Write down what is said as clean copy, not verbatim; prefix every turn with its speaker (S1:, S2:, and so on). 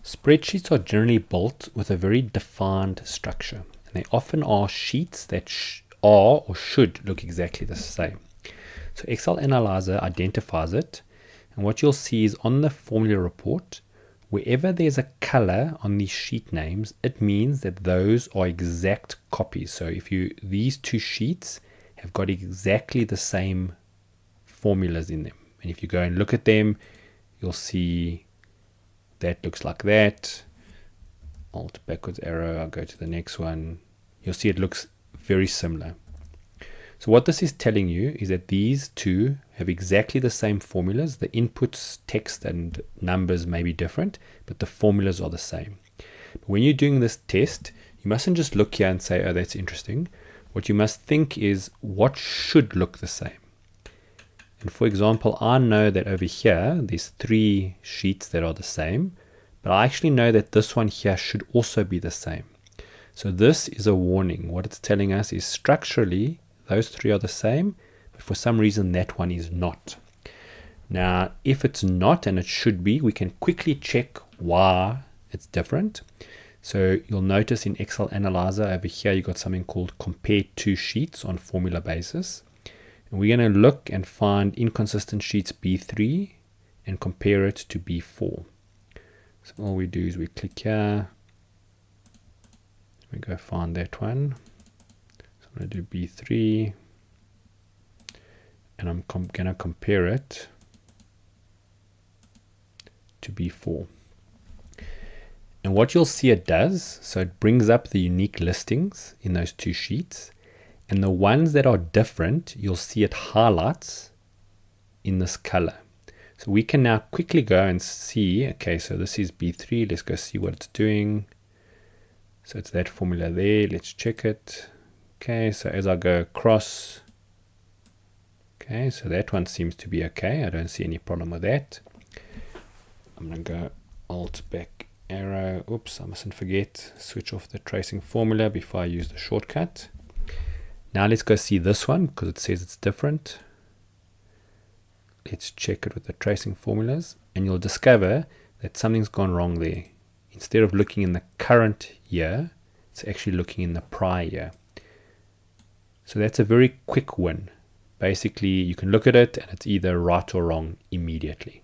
S1: Spreadsheets are generally built with a very defined structure, and they often are sheets that are or should look exactly the same. So ExcelAnalyzer identifies it, and what you'll see is on the formula report, wherever there's a color on these sheet names, it means that those are exact copies. So if these two sheets have got exactly the same formulas in them, and if you go and look at them, you'll see that looks like that. Alt backwards arrow, I'll go to the next one. You'll see it looks very similar. So what this is telling you is that these two have exactly the same formulas. The inputs, text and numbers may be different, but the formulas are the same. But when you're doing this test, you mustn't just look here and say, oh, that's interesting. What you must think is, what should look the same? And for example, I know that over here, there's 3 sheets that are the same, but I actually know that this one here should also be the same. So this is a warning. What it's telling us is structurally, those 3 are the same, but for some reason that one is not. Now, if it's not and it should be, we can quickly check why it's different. So you'll notice in ExcelAnalyzer over here, you got something called compare 2 sheets on formula basis. And we're going to look and find inconsistent sheets B3 and compare it to B4. So all we do is we click here, we go find that one. So I'm going to do B3, and I'm going to compare it to B4. And what you'll see it does, so it brings up the unique listings in those 2 sheets. And the ones that are different, you'll see it highlights in this color. So we can now quickly go and see, okay, so this is B3. Let's go see what it's doing. So it's that formula there. Let's check it. Okay, so as I go across, okay, so that one seems to be okay. I don't see any problem with that. I'm going to go Alt back arrow. Oops, I mustn't forget. Switch off the tracing formula before I use the shortcut. Now let's go see this one because it says it's different. Let's check it with the tracing formulas, and you'll discover that something's gone wrong there. Instead of looking in the current year, it's actually looking in the prior year. So that's a very quick win. Basically, you can look at it and it's either right or wrong immediately.